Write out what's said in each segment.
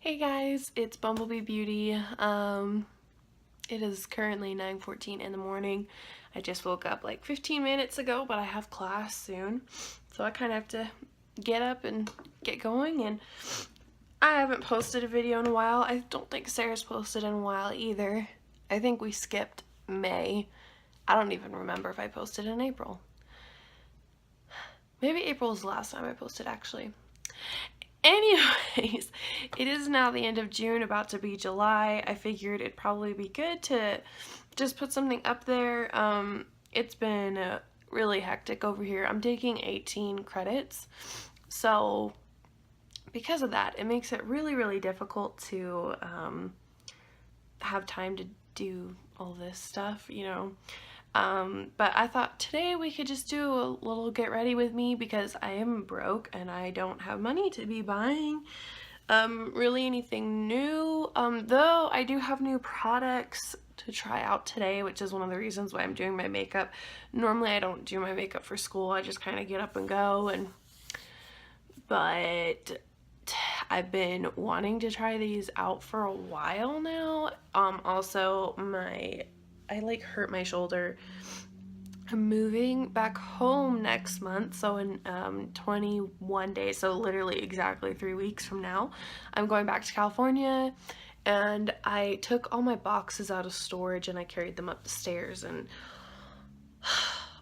Hey guys, it's BumbleBeeBeauty. It is currently 9:14 in the morning. I just woke up like 15 minutes ago, but I have class soon, so I kind of have to get up and get going, and I haven't posted a video in a while. I don't think Sarah's posted in a while either. I think we skipped May. I don't even remember if I posted in April. Maybe April was the last time I posted, actually. Anyways, it is now the end of June, about to be July. I figured it'd probably be good to just put something up there. It's been really hectic over here. I'm taking 18 credits, so because of that, it makes it really difficult to have time to do all this stuff, you know. But I thought today we could just do a little get ready with me because I am broke and I don't have money to be buying really anything new, though I do have new products to try out today, which is one of the reasons why I'm doing my makeup. Normally I don't do my makeup for school, I just kind of get up and go, but I've been wanting to try these out for a while now. Also I like hurt my shoulder. I'm moving back home next month, so in 21 days, so literally exactly 3 weeks from now, I'm going back to California, and I took all my boxes out of storage and I carried them up the stairs, and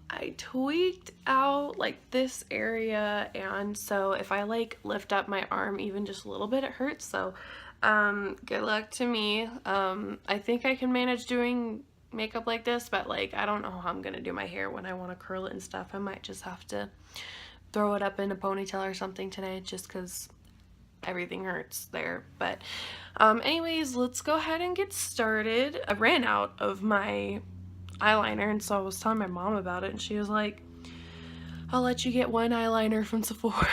I tweaked out like this area, and so if I like lift up my arm even just a little bit, it hurts. So good luck to me. I think I can manage doing makeup like this, but like I don't know how I'm gonna do my hair when I want to curl it and stuff. I might just have to throw it up in a ponytail or something today, just because everything hurts there. But anyways, let's go ahead and get started. I ran out of my eyeliner, and so I was telling my mom about it, and she was like, I'll let you get one eyeliner from Sephora.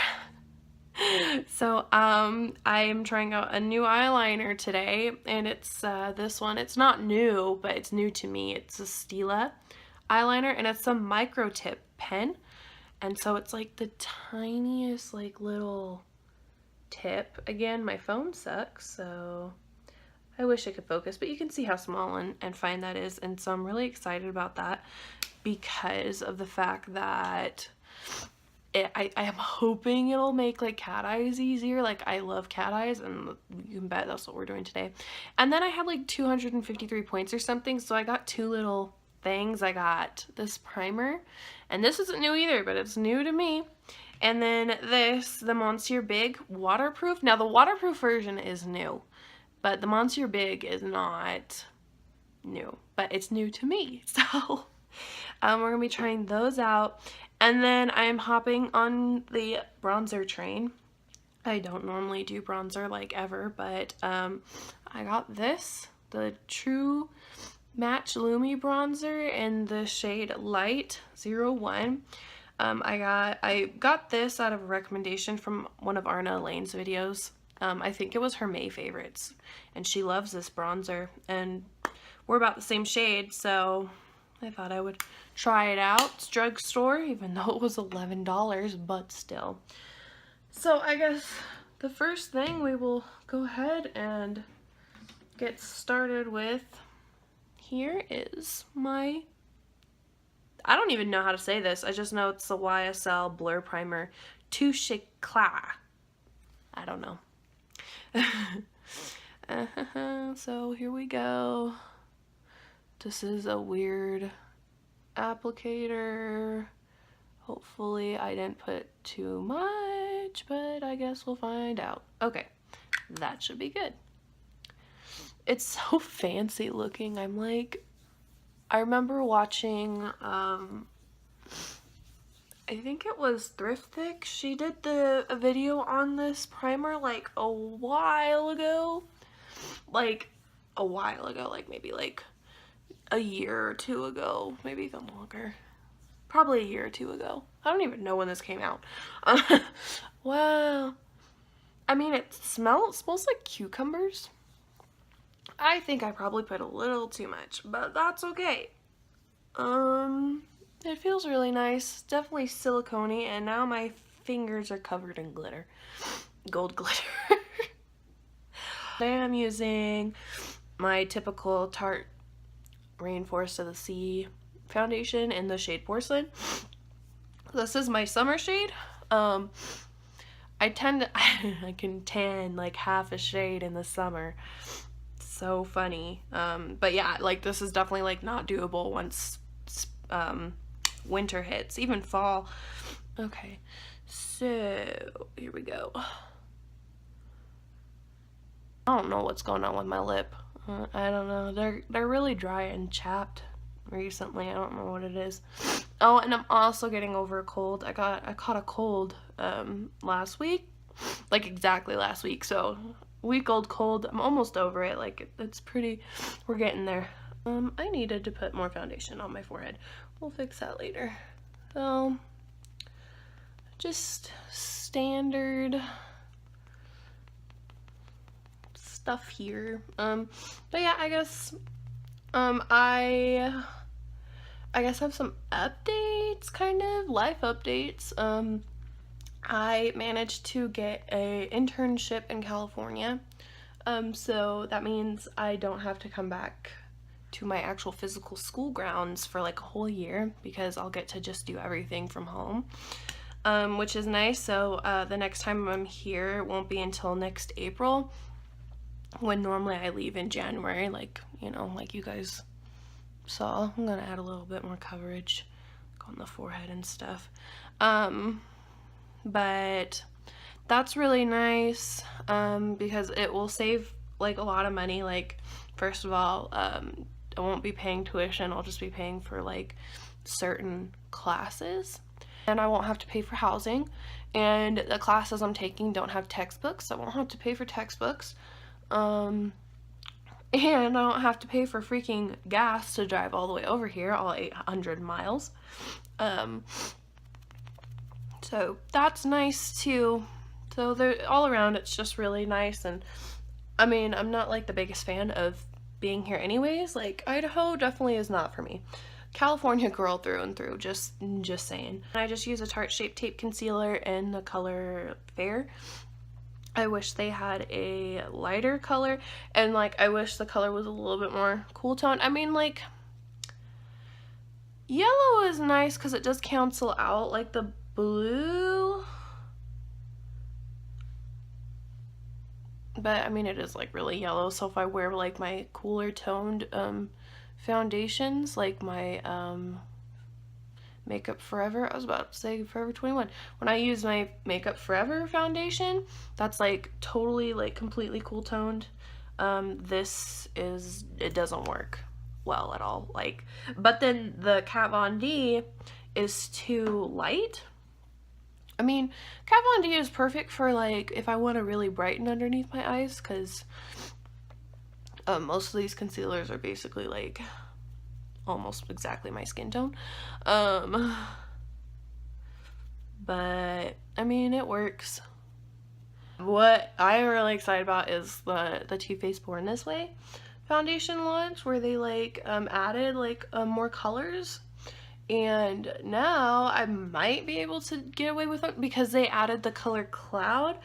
So I am trying out a new eyeliner today, and it's this one. It's not new, but it's new to me. It's a Stila eyeliner, and it's a micro tip pen, and so it's like the tiniest like little tip. Again, my phone sucks, so I wish I could focus, but you can see how small and fine that is, and so I'm really excited about that because of the fact that I am hoping it'll make like cat eyes easier. Like I love cat eyes, and you can bet that's what we're doing today. And then I had like 253 points or something, so I got two little things. I got this primer, and this isn't new either, but it's new to me. And then this, the Monsieur Big waterproof. Now the waterproof version is new, but the Monsieur Big is not new, but it's new to me. So we're gonna be trying those out. And then I'm hopping on the bronzer train. I don't normally do bronzer like ever, but I got this, the True Match Lumi bronzer in the shade Light 01. I got this out of a recommendation from one of Arna Lane's videos. I think it was her May favorites, and she loves this bronzer, and we're about the same shade, so I thought I would try it out. It's drugstore, even though it was $11, but still. So I guess the first thing we will go ahead and get started with here is my, I don't even know how to say this, I just know it's the YSL Blur Primer Touche Éclat. I don't know. So here we go. This is a weird applicator. Hopefully I didn't put too much, but I guess we'll find out. Okay, that should be good. It's so fancy looking. I'm like, I remember watching, I think it was Thriftic. She did a video on this primer like a while ago. Like maybe like a year or two ago, maybe even longer. Probably a year or two ago. I don't even know when this came out. Wow. I mean, it smells like cucumbers. I think I probably put a little too much, but that's okay. It feels really nice. Definitely silicone-y, and now my fingers are covered in glitter. Gold glitter. Today I'm using my typical Tarte Rainforest of the Sea foundation in the shade Porcelain. This is my summer shade. I tend to, I can tan like half a shade in the summer. So funny. But yeah, like this is definitely like not doable once winter hits, even fall. Okay, so here we go. I don't know what's going on with my lip. I don't know. They're really dry and chapped recently. I don't know what it is. Oh, and I'm also getting over a cold. I caught a cold last week, like exactly last week. So week-old cold. I'm almost over it. Like it's pretty. We're getting there. I needed to put more foundation on my forehead. We'll fix that later. So just standard stuff here. But yeah, I guess I have some updates, kind of life updates. I managed to get a internship in California, so that means I don't have to come back to my actual physical school grounds for like a whole year, because I'll get to just do everything from home, which is nice. So the next time I'm here won't be until next April, when normally I leave in January, like, you know, like you guys saw. I'm gonna add a little bit more coverage on the forehead and stuff. But that's really nice, because it will save like a lot of money. Like, first of all, I won't be paying tuition. I'll just be paying for like certain classes, and I won't have to pay for housing, and the classes I'm taking don't have textbooks, so I won't have to pay for textbooks. And I don't have to pay for freaking gas to drive all the way over here, all 800 miles. So that's nice too. So they're all around, it's just really nice. And I mean, I'm not like the biggest fan of being here anyways. Like, Idaho definitely is not for me. California girl through and through, just saying. I just use a Tarte Shape Tape Concealer in the color Fair. I wish they had a lighter color, and like I wish the color was a little bit more cool tone. I mean, like, yellow is nice because it does cancel out like the blue, but I mean it is like really yellow. So if I wear like my cooler toned foundations, like my Makeup Forever, I was about to say Forever 21. When I use my Makeup Forever foundation, that's like totally like completely cool toned. It doesn't work well at all. Like, but then the Kat Von D is too light. I mean, Kat Von D is perfect for like if I want to really brighten underneath my eyes, because most of these concealers are basically like almost exactly my skin tone. But I mean, it works. What I'm really excited about is the Too Faced Born This Way foundation launch, where they like added like more colors, and now I might be able to get away with it because they added the color Cloud,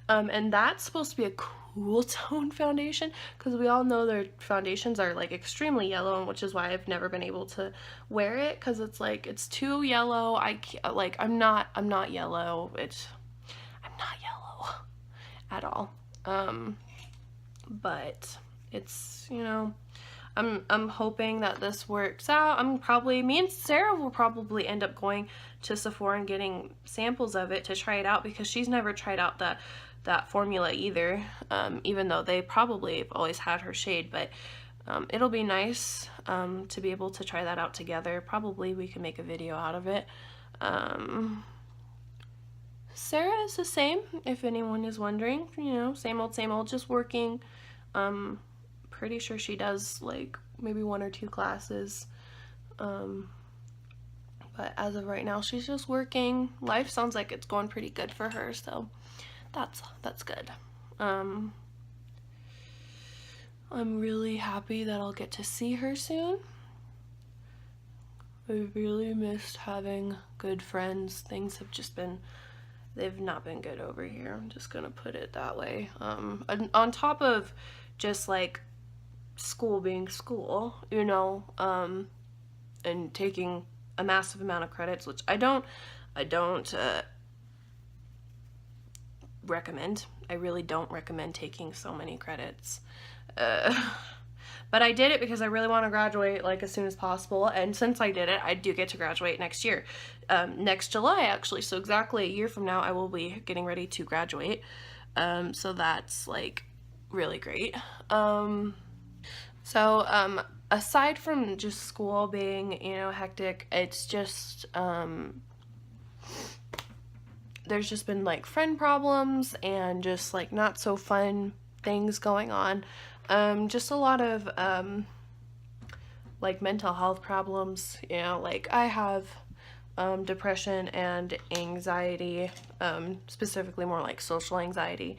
and that's supposed to be a cool tone foundation, because we all know their foundations are like extremely yellow, which is why I've never been able to wear it, because it's like it's too yellow. I can't, like, I'm not yellow. I'm not yellow at all. But it's, you know, I'm hoping that this works out. Me and Sarah will probably end up going to Sephora and getting samples of it to try it out, because she's never tried out that formula either, even though they probably have always had her shade. But it'll be nice to be able to try that out together. Probably we can make a video out of it. Sarah is the same, if anyone is wondering, you know, same old, just working. Pretty sure she does like maybe 1 or 2 classes, but as of right now she's just working. Life sounds like it's going pretty good for her, so that's good. I'm really happy that I'll get to see her soon. I really missed having good friends. Things have just been they've not been good over here. I'm just gonna put it that way. On top of just like school being school, you know, and taking a massive amount of credits, which I don't recommend. I really don't recommend taking so many credits. But I did it because I really want to graduate like as soon as possible, and since I did it, I do get to graduate next year, next July actually, so exactly a year from now I will be getting ready to graduate, so that's like really great. Aside from just school being, you know, hectic, it's just there's just been like friend problems and just like not so fun things going on. Just a lot of like mental health problems, you know, like I have depression and anxiety, specifically more like social anxiety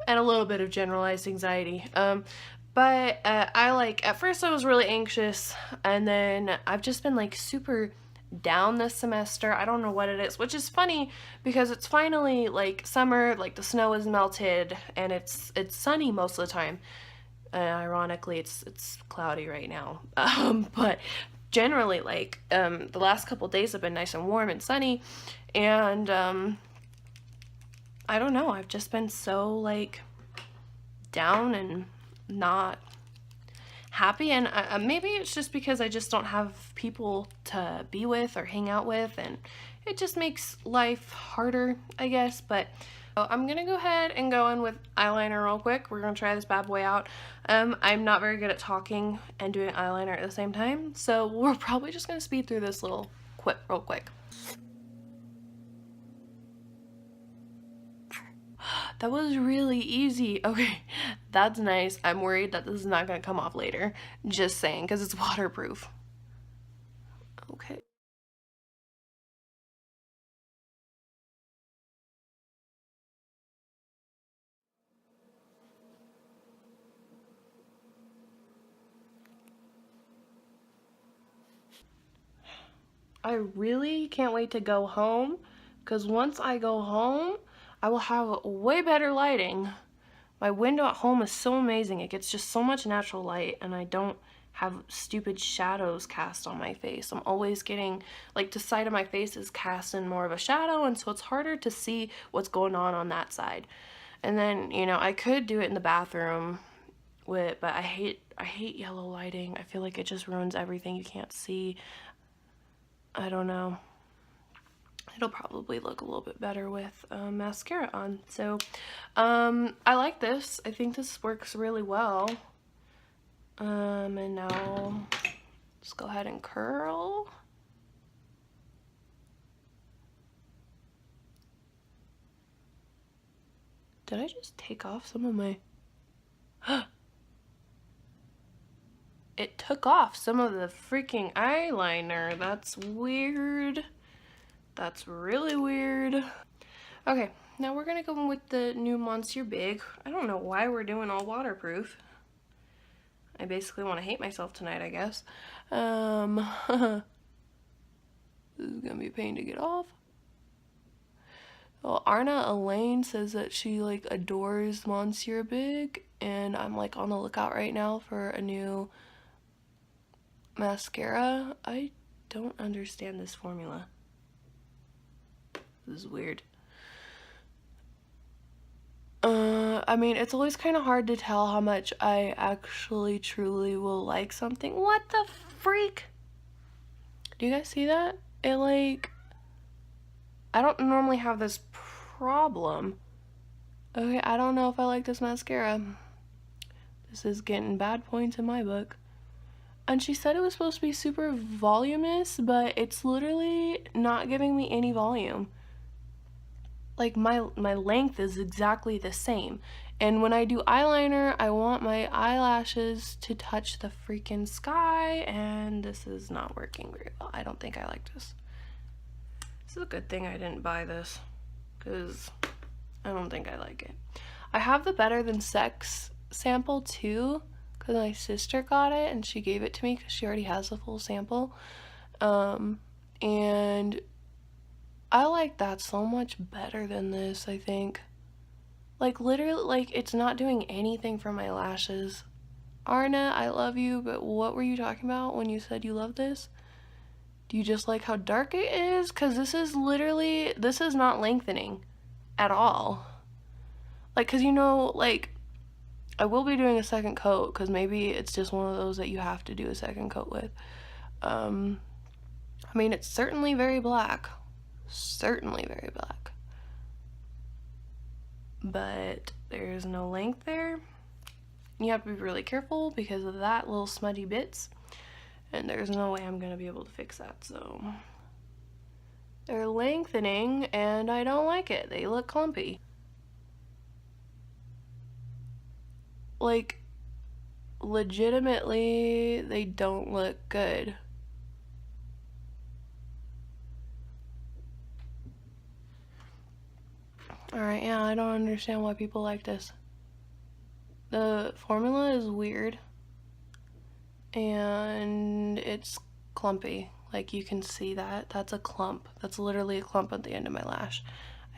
and a little bit of generalized anxiety. But I like, at first I was really anxious, and then I've just been like super down this semester. I don't know what it is, which is funny because it's finally like summer, like the snow is melted and it's sunny most of the time. Ironically, it's cloudy right now. But generally, like, the last couple days have been nice and warm and sunny, and I don't know, I've just been so like down and not happy, and maybe it's just because I just don't have people to be with or hang out with, and it just makes life harder, I guess. But I'm gonna go ahead and go in with eyeliner real quick. We're gonna try this bad boy out. I'm not very good at talking and doing eyeliner at the same time, so we're probably just gonna speed through this little quip real quick. That was really easy. Okay, that's nice. I'm worried that this is not gonna come off later. Just saying, because it's waterproof. Okay. I really can't wait to go home, because once I go home, I will have way better lighting. My window at home is so amazing. It gets just so much natural light, and I don't have stupid shadows cast on my face. I'm always getting, like, the side of my face is cast in more of a shadow, and so it's harder to see what's going on that side. And then, you know, I could do it in the bathroom but I hate yellow lighting. I feel like it just ruins everything. You can't see. I don't know. It'll probably look a little bit better with mascara on. So I like this. I think this works really well. And now let's go ahead and curl. Did I just take off some of my... It took off some of the freaking eyeliner. That's weird. That's really weird. Okay, now we're gonna go in with the new Monsieur Big. I don't know why we're doing all waterproof. I basically want to hate myself tonight, I guess. This is gonna be a pain to get off. Well, Arna Elaine says that she like adores Monsieur Big, and I'm like on the lookout right now for a new mascara. I don't understand this formula. This is weird. I mean, it's always kind of hard to tell how much I actually truly will like something. What the freak? Do you guys see that? It like, I don't normally have this problem. Okay, I don't know if I like this mascara. This is getting bad points in my book. And she said it was supposed to be super voluminous, but it's literally not giving me any volume. Like my length is exactly the same. And when I do eyeliner, I want my eyelashes to touch the freaking sky, and this is not working very well. I don't think I like this. This is a good thing I didn't buy this, because I don't think I like it. I have the Better Than Sex sample too, because my sister got it and she gave it to me because she already has the full sample. And I like that so much better than this, I think. Like, literally, like, it's not doing anything for my lashes. Arna, I love you, but what were you talking about when you said you love this? Do you just like how dark it is? Because this is literally, this is not lengthening at all. Like, because you know, like, I will be doing a second coat, because maybe it's just one of those that you have to do a second coat with. I mean, it's certainly very black. Certainly very black. But there's no length there. You have to be really careful because of that little smudgy bits. And there's no way I'm going to be able to fix that, so. They're lengthening, and I don't like it. They look clumpy. Like, legitimately, they don't look good. Alright, yeah, I don't understand why people like this. The formula is weird. And it's clumpy. Like, you can see that. That's a clump. That's literally a clump at the end of my lash.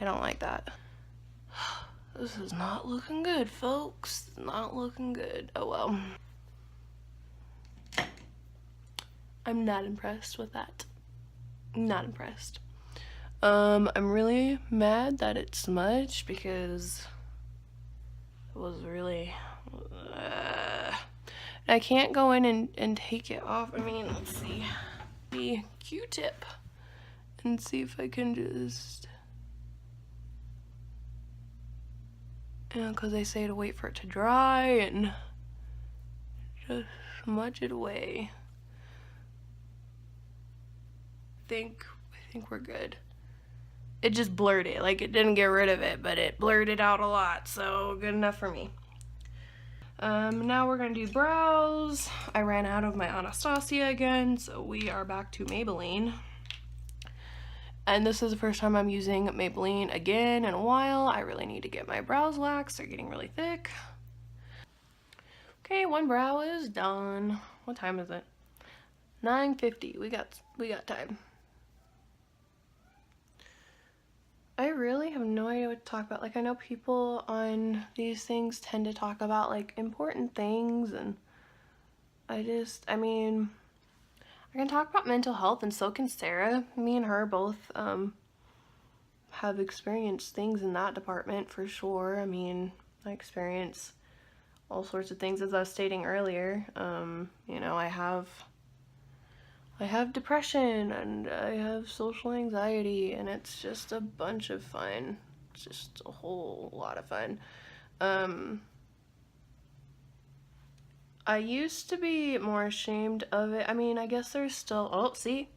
I don't like that. This is not looking good, folks. Not looking good. Oh well. I'm not impressed with that. Not impressed. I'm really mad that it smudged because it was really... I can't go in and take it off. I mean, let's see. The Q-tip and see if I can just... Yeah, because they say to wait for it to dry and just smudge it away. I think we're good. It just blurred it. Like, it didn't get rid of it, but it blurred it out a lot, so good enough for me. Now we're gonna do brows. I ran out of my Anastasia again, so we are back to Maybelline. And this is the first time I'm using Maybelline again in a while. I really need to get my brows waxed. They're getting really thick. Okay, one brow is done. What time is it? 9:50. We got time. I really have no idea what to talk about. Like, I know people on these things tend to talk about, like, important things, and I mean, I can talk about mental health, and so can Sarah. Me and her both, have experienced things in that department, for sure. I mean, I experience all sorts of things, as I was stating earlier. You know, I have depression and I have social anxiety, and it's just a bunch of fun. It's just a whole lot of fun. I used to be more ashamed of it. I mean, I guess there's still, oh, see?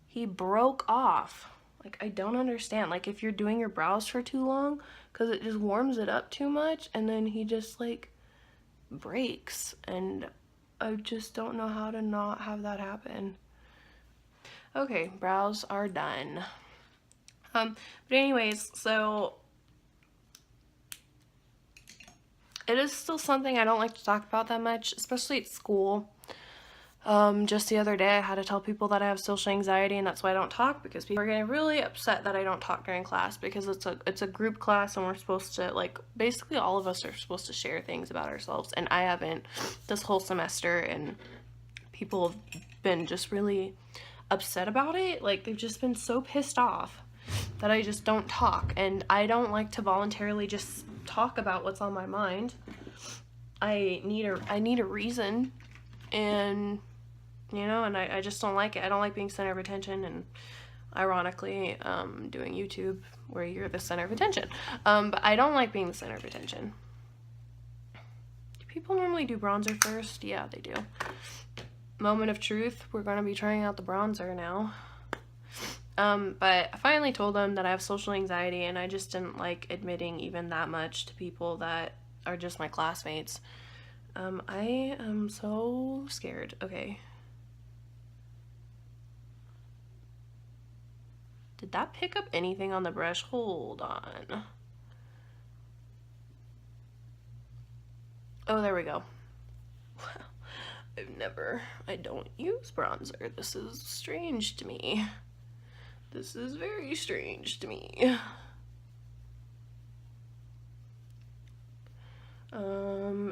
He broke off. Like, I don't understand. Like, if you're doing your brows for too long, because it just warms it up too much, and then he just, like, breaks. And I just don't know how to not have that happen. Okay, brows are done. But anyways, so it is still something I don't like to talk about that much, especially at school. Just the other day I had to tell people that I have social anxiety, and that's why I don't talk, because people are getting really upset that I don't talk during class, because it's a group class and we're supposed to, like, basically all of us are supposed to share things about ourselves, and I haven't this whole semester, and people have been just really upset about it. Like, they've just been so pissed off that I just don't talk, and I don't like to voluntarily just talk about what's on my mind. I need a reason, and you know, and I just don't like it. I don't like being center of attention, and ironically, doing YouTube where you're the center of attention. But I don't like being the center of attention. Do people normally do bronzer first? Yeah, they do. Moment of truth, we're going to be trying out the bronzer now. But I finally told them that I have social anxiety, and I just didn't like admitting even that much to people that are just my classmates. I am so scared. Okay. Did that pick up anything on the brush? Hold on. Oh, there we go. I don't use bronzer. This is strange to me. This is very strange to me.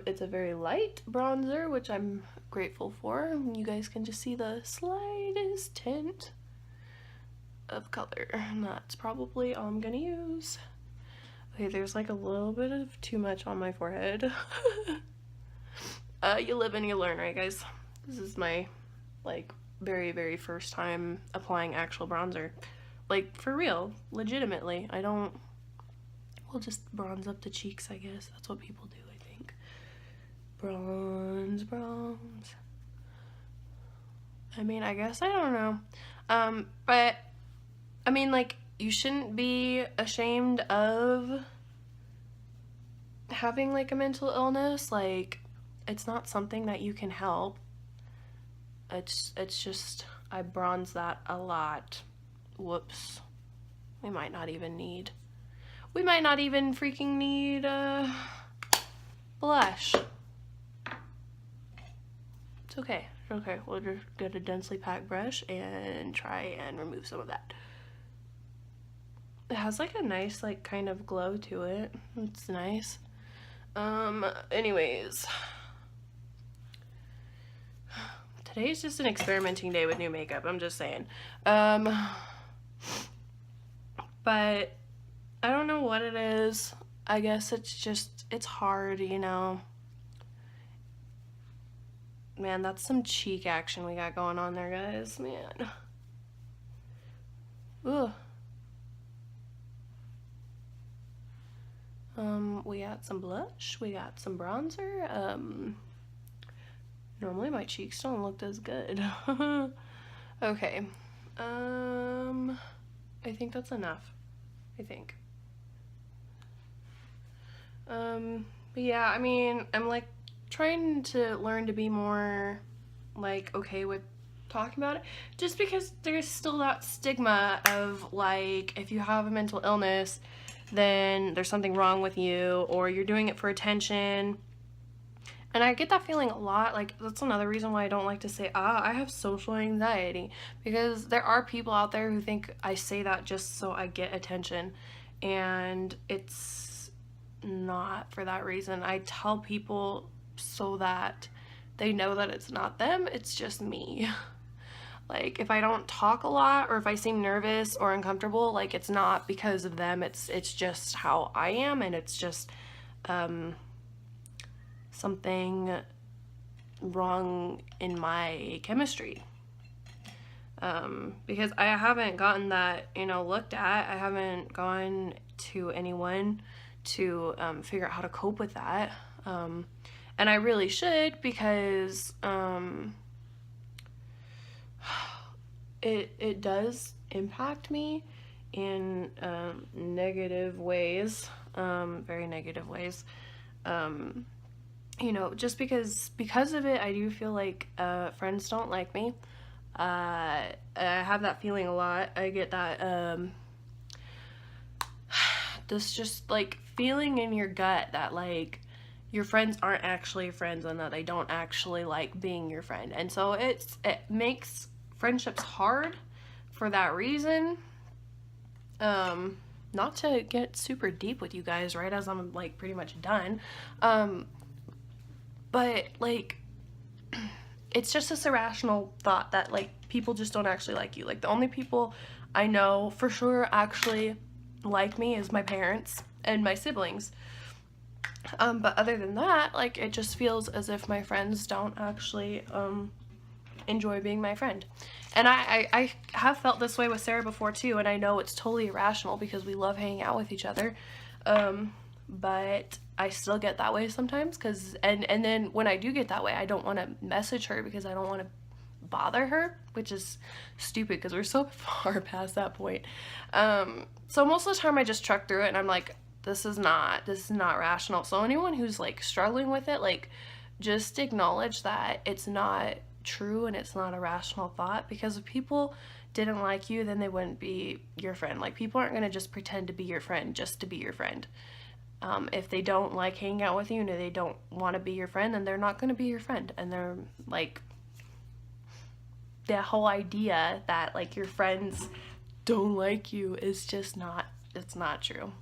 It's a very light bronzer, which I'm grateful for. You guys can just see the slightest tint of color, and that's probably all I'm gonna use. Okay, there's like a little bit of too much on my forehead. You live and you learn, right guys? This is my like very, very first time applying actual bronzer. Like for real, legitimately. We'll just bronze up the cheeks, I guess. That's what people do, I think. Bronze. I mean, I guess I don't know. But I mean, like, you shouldn't be ashamed of having like a mental illness. Like, it's not something that you can help. It's just, I bronze that a lot. Whoops. We might not even freaking need blush. It's okay. Okay, we'll just get a densely packed brush and try and remove some of that. It has like a nice like kind of glow to it. It's nice. Anyways. Today's just an experimenting day with new makeup, I'm just saying. But I don't know what it is. I guess it's hard, you know. Man, that's some cheek action we got going on there, guys. Man. Ugh. We got some blush. We got some bronzer. Normally my cheeks don't look as good. Okay. I think that's enough. I think. But yeah, I mean, I'm like trying to learn to be more like okay with talking about it, just because there's still that stigma of like if you have a mental illness then there's something wrong with you or you're doing it for attention. And I get that feeling a lot. Like, that's another reason why I don't like to say, I have social anxiety. Because there are people out there who think I say that just so I get attention. And it's not for that reason. I tell people so that they know that it's not them, it's just me. Like, if I don't talk a lot or if I seem nervous or uncomfortable, like, it's not because of them. It's just how I am, and it's just, something wrong in my chemistry. Because I haven't gotten that, you know, looked at. I haven't gone to anyone to figure out how to cope with that. And I really should, because it does impact me in negative ways, very negative ways. You know, just because of it, I do feel like friends don't like me. I have that feeling a lot. I get that this just like feeling in your gut that like your friends aren't actually friends and that they don't actually like being your friend. And so it makes friendships hard for that reason. Not to get super deep with you guys right as I'm like pretty much done. But like it's just this irrational thought that like people just don't actually like you. Like the only people I know for sure actually like me is my parents and my siblings. But other than that, like it just feels as if my friends don't actually enjoy being my friend. And I have felt this way with Sarah before too, and I know it's totally irrational because we love hanging out with each other. But I still get that way sometimes, and then when I do get that way, I don't want to message her because I don't want to bother her, which is stupid because we're so far past that point. So most of the time I just truck through it and I'm like, this is not rational. So anyone who's like struggling with it, like just acknowledge that it's not true and it's not a rational thought, because if people didn't like you, then they wouldn't be your friend. Like people aren't going to just pretend to be your friend just to be your friend. If they don't like hanging out with you and they don't want to be your friend, then they're not going to be your friend. And they're like, the whole idea that like your friends don't like you is just not, it's not true.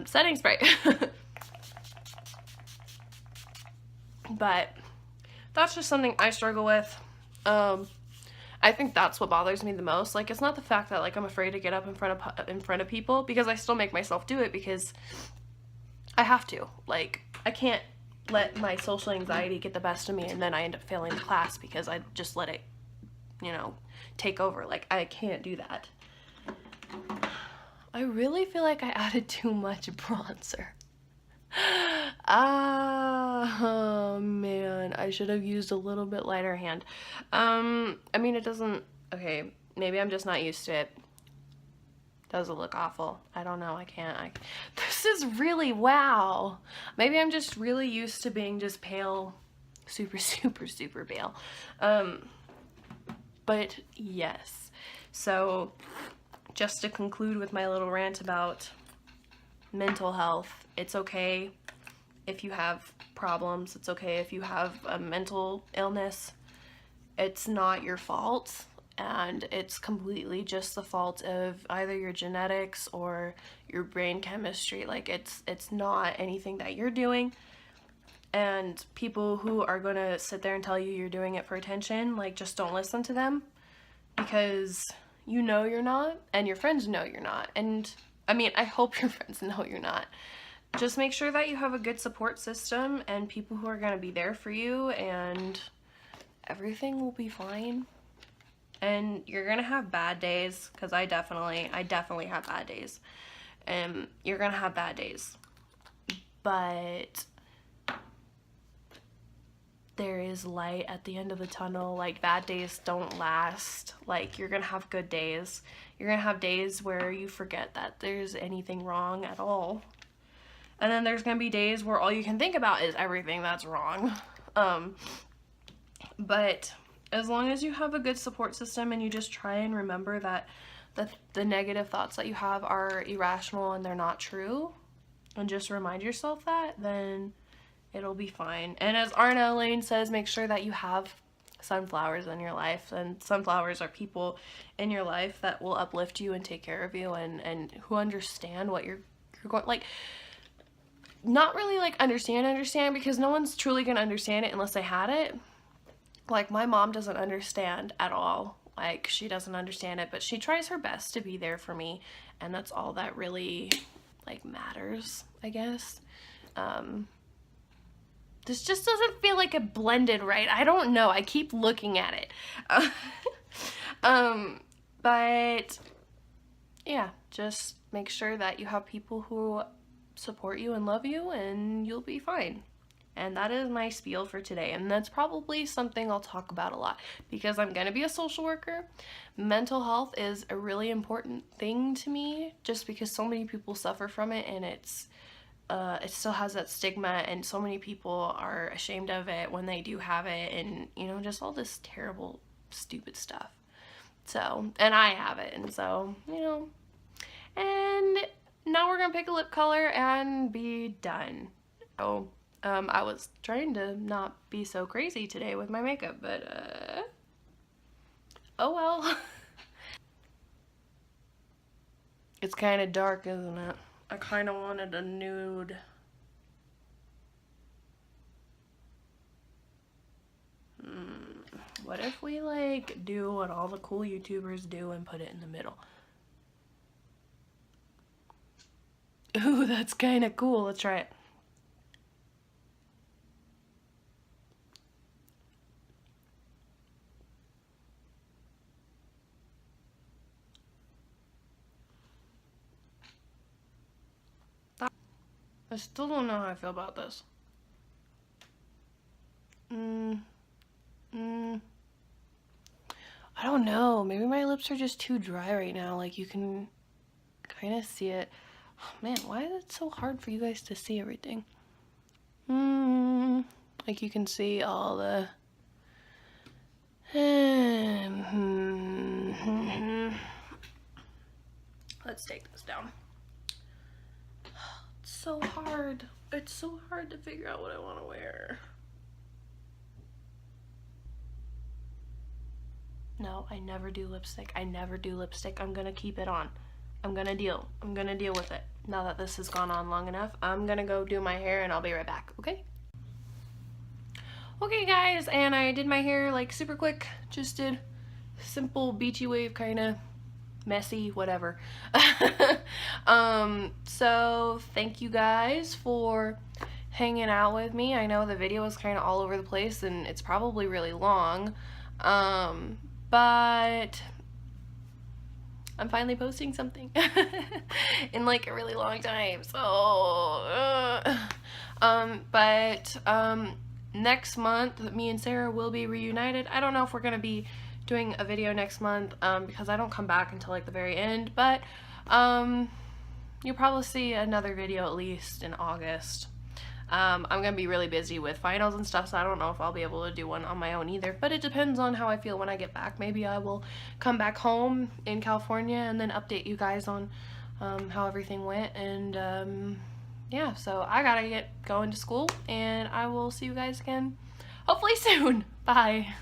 Setting spray. But that's just something I struggle with. I think that's what bothers me the most. Like, it's not the fact that, like, I'm afraid to get up in front of people, because I still make myself do it because I have to. Like, I can't let my social anxiety get the best of me and then I end up failing the class because I just let it, you know, take over. Like, I can't do that. I really feel like I added too much bronzer. Oh man, I should have used a little bit lighter hand. I mean, it doesn't, okay, maybe I'm just not used to it. Does it look awful? I don't know, this is really, wow. Maybe I'm just really used to being just pale, super pale. But yes, so just to conclude with my little rant about mental health, it's okay if you have problems. It's okay if you have a mental illness. It's not your fault, and it's completely just the fault of either your genetics or your brain chemistry. Like, it's not anything that you're doing. And people who are gonna sit there and tell you you're doing it for attention, like, just don't listen to them, because you know you're not, and your friends know you're not. And I mean, I hope your friends know you're not. Just make sure that you have a good support system and people who are going to be there for you, and everything will be fine. And you're going to have bad days, because I definitely have bad days. You're going to have bad days. But there is light at the end of the tunnel. Like, bad days don't last. Like, you're going to have good days. You're going to have days where you forget that there's anything wrong at all. And then there's going to be days where all you can think about is everything that's wrong. But as long as you have a good support system and you just try and remember that the negative thoughts that you have are irrational and they're not true, and just remind yourself that, then it'll be fine. And as Arna Elaine says, make sure that you have sunflowers in your life. And sunflowers are people in your life that will uplift you and take care of you, and who understand what you're going, like, not really like understand, because no one's truly gonna understand it unless they had it. Like, my mom doesn't understand at all. Like, she doesn't understand it, but she tries her best to be there for me, and that's all that really, like, matters, I guess. This just doesn't feel like it blended right. I don't know. I keep looking at it. But yeah, just make sure that you have people who support you and love you, and you'll be fine. And that is my spiel for today. And that's probably something I'll talk about a lot, because I'm going to be a social worker. Mental health is a really important thing to me, just because so many people suffer from it, and it still has that stigma, and so many people are ashamed of it when they do have it, and, you know, just all this terrible, stupid stuff. So, and I have it, and so, you know, and now we're gonna pick a lip color and be done. So, I was trying to not be so crazy today with my makeup, but, oh well. It's kind of dark, isn't it? I kind of wanted a nude. What if we, like, do what all the cool YouTubers do and put it in the middle? Ooh, that's kind of cool. Let's try it. I still don't know how I feel about this. I don't know. Maybe my lips are just too dry right now. Like, you can kind of see it. Oh, man, why is it so hard for you guys to see everything? Like, you can see all the... Let's take this down. It's so hard. It's so hard to figure out what I want to wear. No, I never do lipstick. I never do lipstick. I'm gonna keep it on. I'm gonna deal with it. Now that this has gone on long enough, I'm gonna go do my hair and I'll be right back, okay? Okay guys, and I did my hair like super quick, just did simple beachy wave, kind of messy, whatever. So thank you guys for hanging out with me. I know the video was kind of all over the place and it's probably really long, but I'm finally posting something in like a really long time, so next month me and Sarah will be reunited. I don't know if we're gonna be doing a video next month because I don't come back until like the very end, but you'll probably see another video at least in August. I'm gonna be really busy with finals and stuff, so I don't know if I'll be able to do one on my own either, but it depends on how I feel when I get back. Maybe I will come back home in California and then update you guys on how everything went, and yeah, so I gotta get going to school, and I will see you guys again hopefully soon. Bye.